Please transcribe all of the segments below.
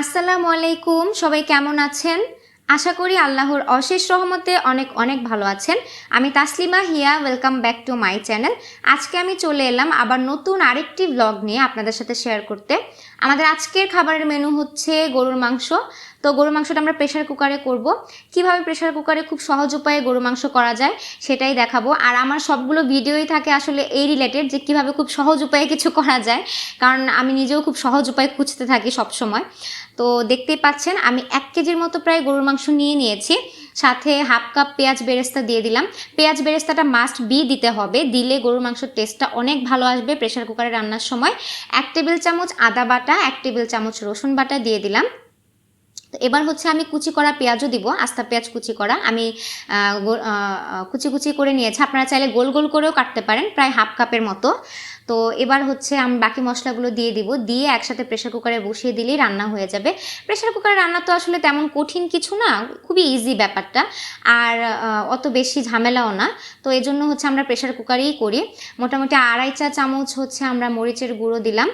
আসসালামু আলাইকুম, সবাই কেমন আছেন? আশা করি আল্লাহর অশেষ রহমতে অনেক অনেক ভালো আছেন। আমি Taslima Hiya, welcome back to my channel. আজকে আমি চলে এলাম আবার নতুন আরেকটি ব্লগ নিয়ে আপনাদের সাথে শেয়ার করতে। আমাদের আজকের খাবারের মেনু হচ্ছে গরুর মাংস। তো গরুর মাংসটা আমরা প্রেশার কুকারে করব। কিভাবে প্রেশার কুকারে খুব সহজ উপায়ে গরুর মাংস করা যায় সেটাই দেখাবো। আর আমার সবগুলো ভিডিওই থাকে আসলে এই রিলেটেড, যে কিভাবে খুব সহজ উপায়ে কিছু করা যায়, কারণ আমি নিজেও খুব সহজ উপায় খুঁজতে থাকি সব সময়। তো দেখতেই পাচ্ছেন আমি 1 কেজির মতো প্রায় গরুর মাংস নিয়ে নিয়েছি। সাথে হাফ কাপ পেঁয়াজ বেরেস্তা দিয়ে দিলাম। পেঁয়াজ বেরেস্তাটা মাস্ট বি দিতে হবে, দিলে গরুর মাংসের টেস্টটা অনেক ভালো আসবে প্রেশার কুকারে রান্নার সময়। 1 টেবিল চামচ আদা বাটা, 1 টেবিল চামচ রসুন বাটা দিয়ে দিলাম। তো এবার হচ্ছে আমি কুচি করা পেঁয়াজও দিব, আস্তা পেঁয়াজ কুচি করা আমি কুচি কুচি করে নিয়েছি। আপনারা চাইলে গোল গোল করেও কাটতে পারেন, প্রায় হাফ কাপের মতো। তো এবার হচ্ছে আমি বাকি মশলাগুলো দিয়ে দিব, দিয়ে একসাথে প্রেশার কুকারে বসিয়ে দিলেই রান্না হয়ে যাবে। প্রেশার কুকারে রান্না তো আসলে তেমন কঠিন কিছু না, খুবই ইজি ব্যাপারটা, আর অত বেশি ঝামেলাও না। তো এই জন্য হচ্ছে আমরা প্রেশার কুকারেই করি। মোটামুটি 2.5 চা চামচ হচ্ছে আমরা মরিচের গুঁড়ো দিলাম।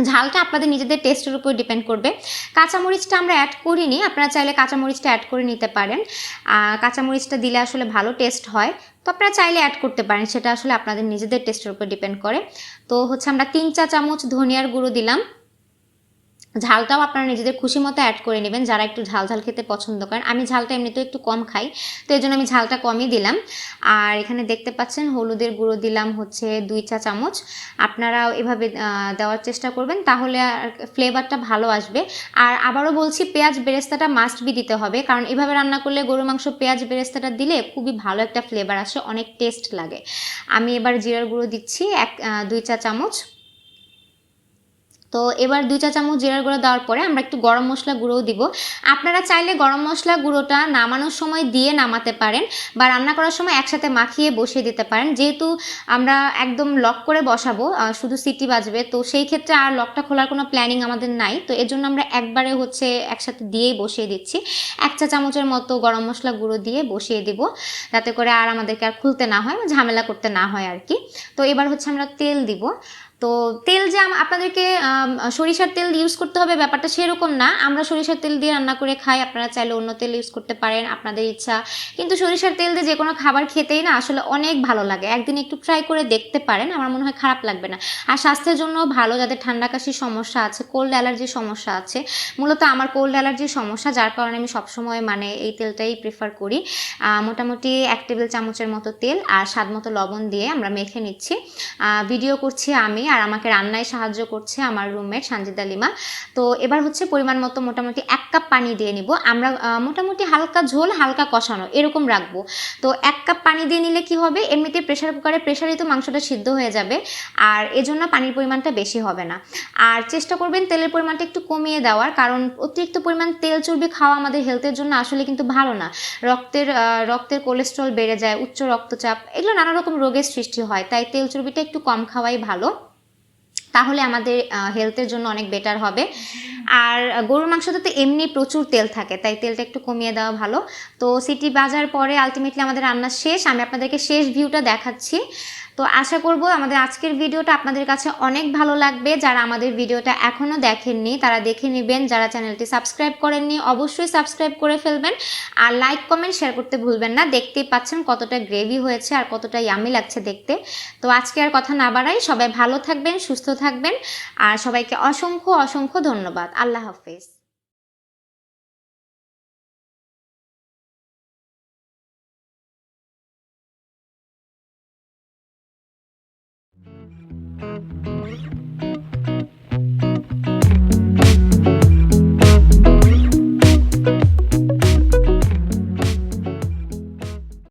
ঝালটা আপনাদের নিজেদের টেস্টের উপর ডিপেন্ড করবে। কাঁচামরিচটা আমরা অ্যাড করিনি, আপনারা চাইলে কাঁচামরিচটা অ্যাড করে নিতে পারেন। কাঁচামরিচটা দিলে আসলে ভালো টেস্ট হয়, তো আপনারা চাইলে অ্যাড করতে পারেন, সেটা আসলে আপনাদের নিজেদের টেস্টের উপর ডিপেন্ড করে। তো হচ্ছে আমরা 3 চা চামচ ধনিয়ার গুঁড়ো দিলাম। ঝালটাও আপনারা নিজেদের খুশি মতো অ্যাড করে নেবেন, যারা একটু ঝাল ঝাল খেতে পছন্দ করেন। আমি ঝালটা এমনিতেও একটু কম খাই, তো এই জন্য আমি ঝালটা কমই দিলাম। আর এখানে দেখতে পাচ্ছেন হলুদের গুঁড়ো দিলাম হচ্ছে 2 চা চামচ। আপনারাও এভাবে দেওয়ার চেষ্টা করবেন, তাহলে ফ্লেভারটা ভালো আসবে। আর আবারও বলছি, পেঁয়াজ বেরেস্তাটা মাস্ট বি দিতে হবে, কারণ এভাবে রান্না করলে গরু মাংস পেঁয়াজ বেরেস্তাটা দিলে খুবই ভালো একটা ফ্লেভার আসে, অনেক টেস্ট লাগে। আমি এবার জিরার গুঁড়ো দিচ্ছি 2 চা চামচ। তো এবার 2 চা চামচ জিরার গুঁড়ো দেওয়ার পরে আমরা একটু গরম মশলা গুঁড়োও দিব। আপনারা চাইলে গরম মশলা গুঁড়োটা নামানোর সময় দিয়ে নামাতে পারেন, বা রান্না করার সময় একসাথে মাখিয়ে বসিয়ে দিতে পারেন। যেহেতু আমরা একদম লক করে বসাবো, শুধু সিটি বাজবে, তো সেই ক্ষেত্রে আর লকটা খোলার কোনো প্ল্যানিং আমাদের নাই। তো এর জন্য আমরা একবারে হচ্ছে একসাথে দিয়েই বসিয়ে দিচ্ছি। 1 চা চামচের মতো গরম মশলা গুঁড়ো দিয়ে বসিয়ে দিব, যাতে করে আর আমাদেরকে আর খুলতে না হয়, ঝামেলা করতে না হয় আর কি। তো এবার হচ্ছে আমরা তেল দিব। তো তেল যে আপনাদেরকে সরিষার তেল ইউজ করতে হবে ব্যাপারটা সেরকম না। আমরা সরিষার তেল দিয়ে রান্না করে খাই, আপনারা চাইলে অন্য তেল ইউজ করতে পারেন, আপনাদের ইচ্ছা। কিন্তু সরিষার তেল দিয়ে যে কোনো খাবার খেতেই না আসলে অনেক ভালো লাগে। একদিন একটু ট্রাই করে দেখতে পারেন, আমার মনে হয় খারাপ লাগবে না। আর স্বাস্থ্যের জন্য ভালো, যাদের ঠান্ডা কাশির সমস্যা আছে, কোল্ড অ্যালার্জির সমস্যা আছে। মূলত আমার কোল্ড অ্যালার্জির সমস্যা, যার কারণে আমি সবসময় এই তেলটাই প্রেফার করি। মোটামুটি 1 টেবিল চামচের মতো তেল আর স্বাদ মতো লবণ দিয়ে আমরা মেখে নিচ্ছি। ভিডিও করছি আমি, আর আমাকে রান্নায় সাহায্য করছে আমার রুমমেট সানজিদা লিমা। তো এবার হচ্ছে পরিমাণ মতো মোটামুটি 1 কাপ পানি দিয়ে নিব আমরা। মোটামুটি হালকা ঝোল হালকা কষানো এরকম রাখবো। তো 1 কাপ পানি দিয়ে নিলে কি হবে, এমনিতে প্রেশার কুকারে প্রেশারেই তো মাংসটা সিদ্ধ হয়ে যাবে, আর এজন্য পানির পরিমাণটা বেশি হবে না। আর চেষ্টা করবেন তেলের পরিমাণটা একটু কমিয়ে দেওয়ার, কারণ অতিরিক্ত পরিমাণ তেল চর্বি খাওয়া আমাদের হেলথের জন্য আসলে কিন্তু ভালো না। রক্তের কোলেস্ট্রল বেড়ে যায়, উচ্চ রক্তচাপ, এগুলো নানা রকম রোগের সৃষ্টি হয়। তাই তেল চর্বিটা একটু কম খাওয়াই ভালো, তাহলে আমাদের হেলথের জন্য অনেক বেটার হবে। আর গরুর মাংসতে তো এমনি প্রচুর তেল থাকে, তাই তেলটা একটু কমিয়ে দেওয়া ভালো। তো সিটি বাজার পরে আলটিমেটলি আমাদের রান্না শেষ, আমি আপনাদেরকে শেষ ভিউটা দেখাচ্ছি। তো আশা করব আমাদের আজকের ভিডিওটা আপনাদের কাছে অনেক ভালো লাগবে। যারা আমাদের ভিডিওটা এখনও দেখেননি তারা দেখে নেবেন, যারা চ্যানেলটি সাবস্ক্রাইব করেননি অবশ্যই সাবস্ক্রাইব করে ফেলবেন, আর লাইক কমেন্ট শেয়ার করতে ভুলবেন না। দেখতেই পাচ্ছেন কতটা গ্রেভি হয়েছে আর কতটা ইয়ামি লাগছে দেখতে। তো আজকে আর কথা না বাড়াই, সবাই ভালো থাকবেন, সুস্থ থাকবেন, আর সবাইকে অসংখ্য অসংখ্য ধন্যবাদ। আল্লাহ হাফেজ।